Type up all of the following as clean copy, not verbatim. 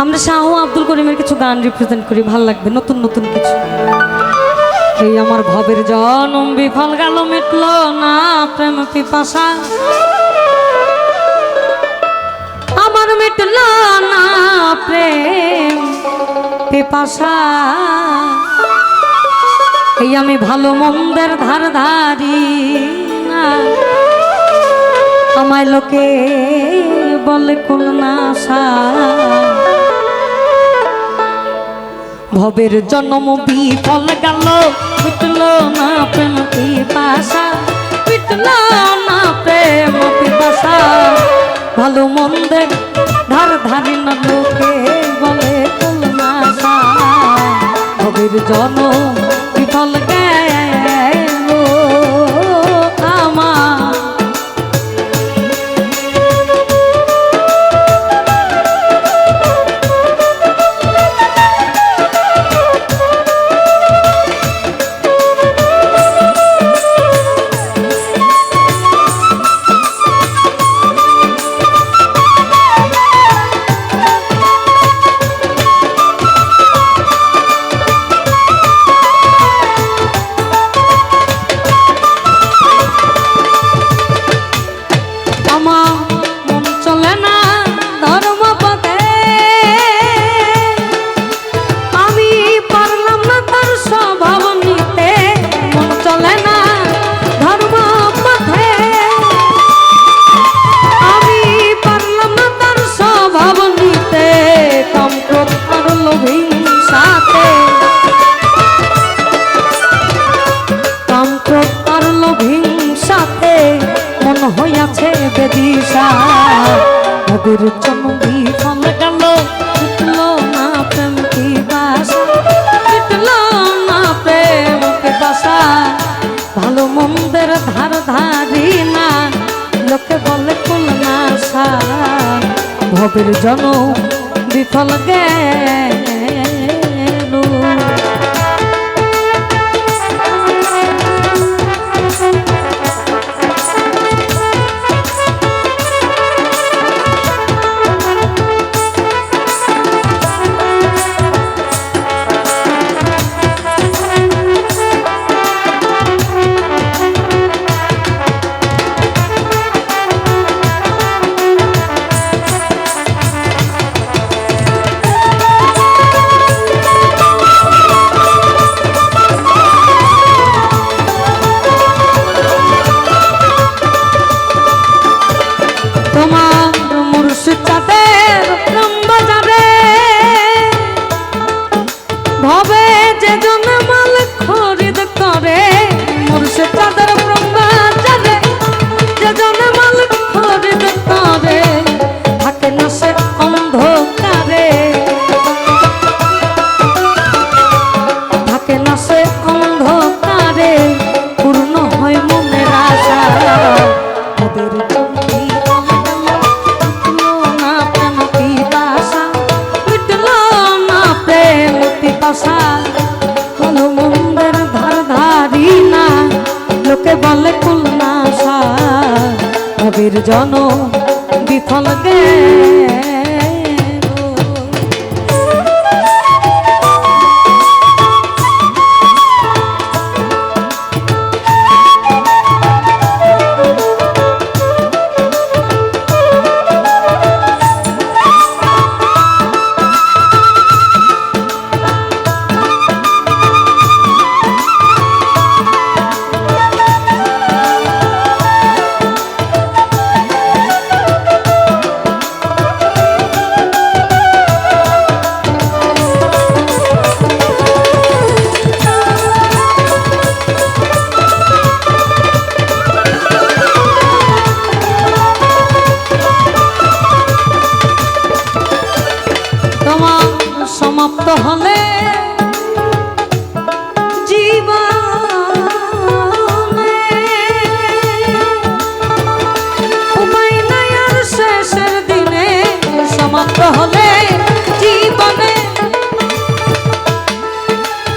আমরা শাহ আব্দুল করিমের কিছু গান রিপ্রেজেন্ট করি, ভালো লাগবে নতুন নতুন কিছু। এই আমার ভবের জনম বিফল গেল, মিটল না প্রেম পিপাসা, আমার মিটল না প্রেম পিপাসা। এই আমি ভালো মন্দের ধার ধারি না, আমায় লোকে বলে কোন নাশা। ভবের জন্ম বিফল গেল, মিটল না প্রেম পিপাসা, মিটল না প্রেম পিপাসা। ভালো মন্দের ধার ধারি না, লোকে বলে কোন নাশা। ভবের জন্ম বিফল গেল আমার। ভবের জন্ম বিফল গেল, মিটল না প্রেম পিপাসা, মিটল না প্রেম পিপাসা। ভালো মন্দের ধার ধারি না, লোকে বলে কোন নাশা। ভবের জন্ম বিফল গেল। ভবে যে জন মাল খরিদ করে, মুর্শিদ চাঁদের ব্রহ্মচারে যে জন মাল খরিদ করে, থাকে না সে অন্ধকারে, থাকে না সে অন্ধকারে, পূর্ণ হয় মনের আশা। ওদের ভালো মন্দের ধার ধারি না, লোকে বলে কুল নাশা। ভবের জন্ম বিফল গেল। সমাপ্ত হলে জীবনে উপায় নাই আর শেষের দিনে, সমাপ্ত হলে জীবনে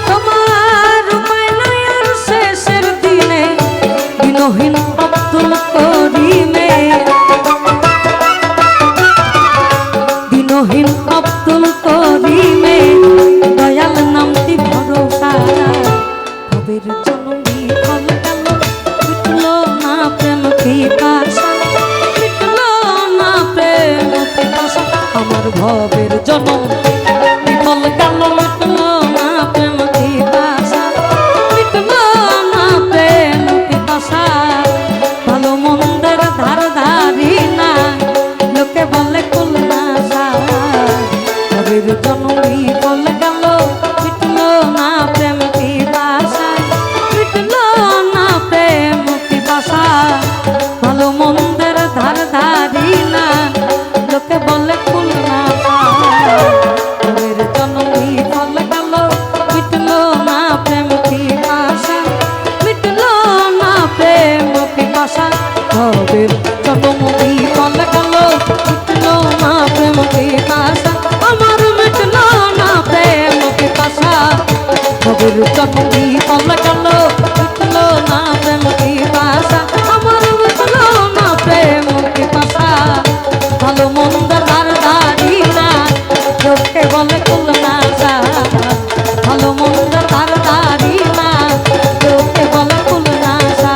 তোমার উপায় নাই আর শেষের দিনে। দিনহীন আব্দুল করিমে, দিনহীন মহিন আব্দুল করিমে দয়াল নামটি ভরসা ভবের জননী ফল গেল মিটলো না প্রেম পিপাসা মিটলো না প্রেম পিপাসা আমার ভবের জনম বিফল গেল মিটলো না প্রেম পিপাসা মিটলো না প্রেম পিপাসা ভালো মন্দের ধার ধারি না লোকে বলে কুলনাশা ভবের জননী ফল গেল মিটলো না প্রেম পিপাসা মিটলো না প্রেম পিপাসা ভালো মন্দের ধার ধারি না লোকে বলে কুলনাশা ভবের জননী ফল গেল মিটলো না প্রেম পিপাসা মিটলো না প্রেম পিপাসা ভবের জননী ফল গেল মিটলো না প্রেম পিপাসা আমার মিটলো না প্রেম পিপাসা ভবের জননী ফল গেল মিটলো না প্রেম পিপাসা আমার মিটলো না প্রেম পিপাসা ভালো মন্দ ধার ধারি না লোকে বলে কুলনাশা ভালো মন্দ ধার ধারি না লোকে বলে কুলনাশা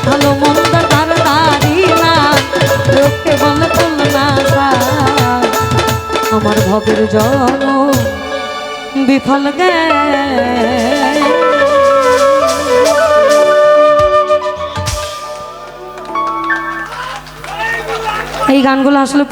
ভালো মন্দ ধার ধারি না লোকে বলে কুলনাশা আমার ভবের জন বিফল গে এই গানগুলো আসলে